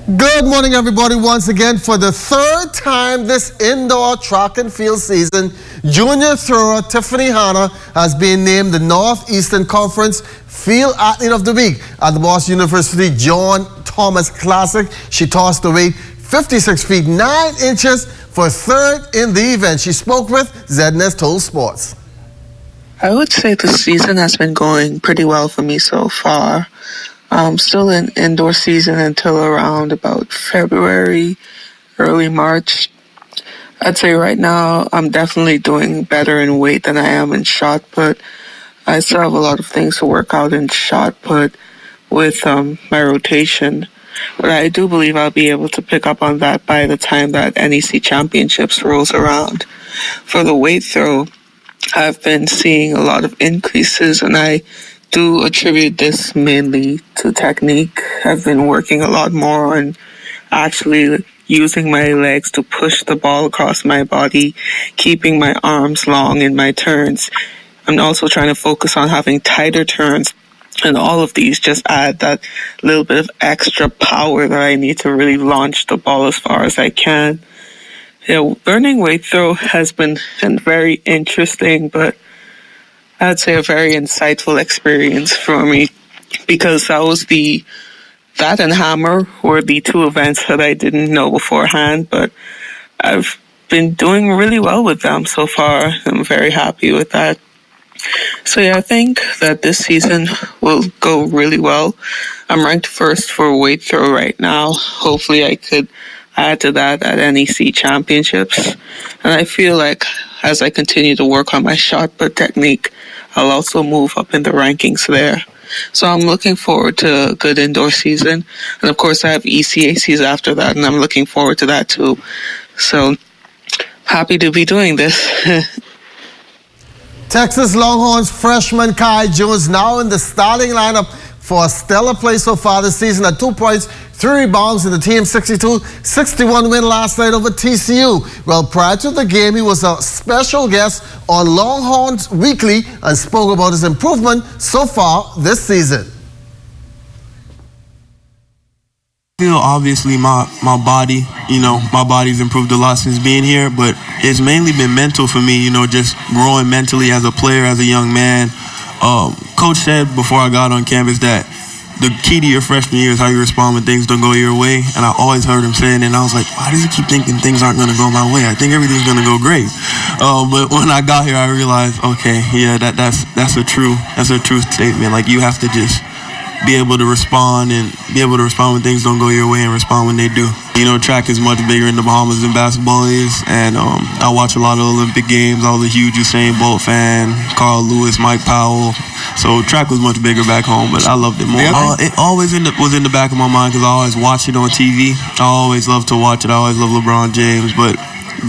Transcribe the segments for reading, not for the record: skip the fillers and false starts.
Good morning, everybody. Once again, for the third time this indoor track and field season, junior thrower Tiffany Hanna has been named the Northeastern Conference Field Athlete of the Week at the Boston University John Thomas Classic. She tossed away 56 feet 9 inches for third in the event. She spoke with ZNS Total Sports. I would say the season has been going pretty well for me so far. Still in indoor season until around about February, early March. I'd say right now I'm definitely doing better in weight than I am in shot put. I still have a lot of things to work out in shot put with my rotation. But I do believe I'll be able to pick up on that by the time that NEC Championships rolls around. For the weight throw, I've been seeing a lot of increases, and I do attribute this mainly to technique. I've been working a lot more on actually using my legs to push the ball across my body, keeping my arms long in my turns. I'm also trying to focus on having tighter turns, and all of these just add that little bit of extra power that I need to really launch the ball as far as I can. Learning weight throw has been very interesting, but I'd say a very insightful experience for me, because that and hammer were the two events that I didn't know beforehand, but I've been doing really well with them so far. I'm very happy with that. So I think that this season will go really well. I'm ranked first for weight throw right now. Hopefully I could add to that at NEC Championships. And I feel like as I continue to work on my shot put technique, I'll also move up in the rankings there. So I'm looking forward to a good indoor season. And of course I have ECACs after that, and I'm looking forward to that too. So happy to be doing this. Texas Longhorns freshman Kai Jones now in the starting lineup for a stellar play so far this season at 2 points, 3 rebounds in the team 62-61 win last night over TCU. Well, prior to the game, he was a special guest on Longhorns Weekly and spoke about his improvement so far this season. I feel obviously my body, my body's improved a lot since being here, but it's mainly been mental for me, just growing mentally as a player, as a young man. Coach said before I got on campus that the key to your freshman year is how you respond when things don't go your way, and I always heard him saying it, and I was like, why does he keep thinking things aren't going to go my way? I think everything's going to go great. But when I got here, I realized, okay, yeah, that's a true statement. Like, you have to just be able to respond when things don't go your way and respond when they do. Track is much bigger in the Bahamas than basketball is, and I watch a lot of Olympic games. I was a huge Usain Bolt fan, Carl Lewis, Mike Powell. So track was much bigger back home, but I loved it more. It always was in the back of my mind because I always watched it on TV. I always loved to watch it. I always loved LeBron James, but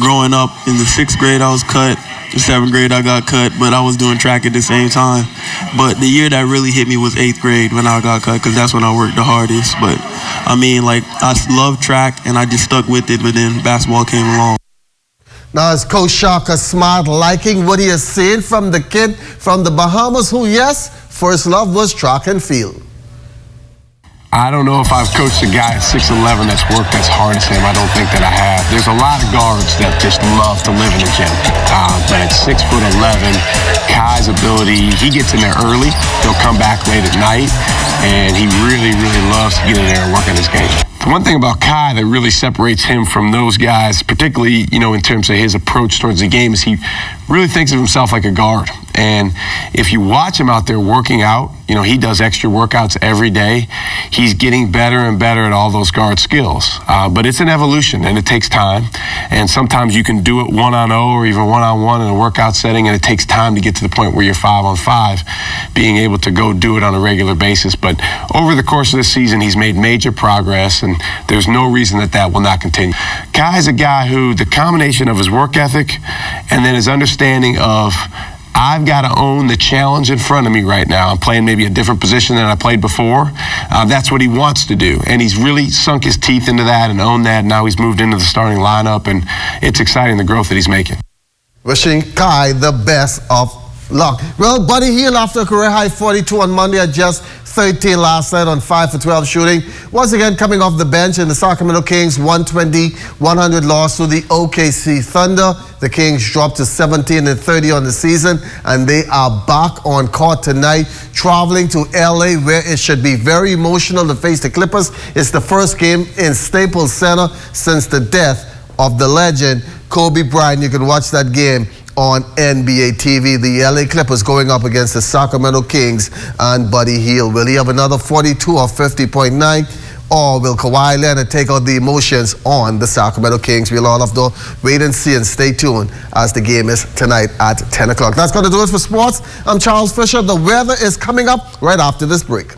growing up in the 6th grade, I was cut. In 7th grade, I got cut, but I was doing track at the same time. But the year that really hit me was 8th grade when I got cut, because that's when I worked the hardest. But, I love track, and I just stuck with it, but then basketball came along. Now, is Coach Shaka Smart liking what he has seen from the kid from the Bahamas who, yes, first love was track and field? I don't know if I've coached a guy at 6'11" that's worked as hard as him. I don't think that I have. There's a lot of guards that just love to live in the gym. But at 6'11", Kai's ability, he gets in there early. He'll come back late at night, and he really, really loves to get in there and work on his game. The one thing about Kai that really separates him from those guys, particularly, in terms of his approach towards the game, is he really thinks of himself like a guard. And if you watch him out there working out, he does extra workouts every day. He's getting better and better at all those guard skills. But it's an evolution, and it takes time. And sometimes you can do it 1-on-0 or even 1-on-1 in a workout setting, and it takes time to get to the point where you're 5-on-5, being able to go do it on a regular basis. But over the course of this season, he's made major progress, and there's no reason that will not continue. Kai's a guy who, the combination of his work ethic and then his understanding of, I've got to own the challenge in front of me right now. I'm playing maybe a different position than I played before. That's what he wants to do. And he's really sunk his teeth into that and owned that. And now he's moved into the starting lineup, and it's exciting, the growth that he's making. Wishing Kai the best of luck. Well, Buddy Hield after a career-high 42 on Monday at just 13 last night on 5 for 12 shooting. Once again, coming off the bench in the Sacramento Kings 120-100 loss to the OKC Thunder. The Kings dropped to 17-30 on the season, and they are back on court tonight, traveling to LA, where it should be very emotional to face the Clippers. It's the first game in Staples Center since the death of the legend Kobe Bryant. You can watch that game on NBA TV. The LA Clippers going up against the Sacramento Kings and Buddy Hield. Will he have another 42 or 50.9? Or will Kawhi Leonard take out the emotions on the Sacramento Kings? We'll all have to wait and see and stay tuned as the game is tonight at 10 o'clock. That's going to do it for sports. I'm Charles Fisher. The weather is coming up right after this break.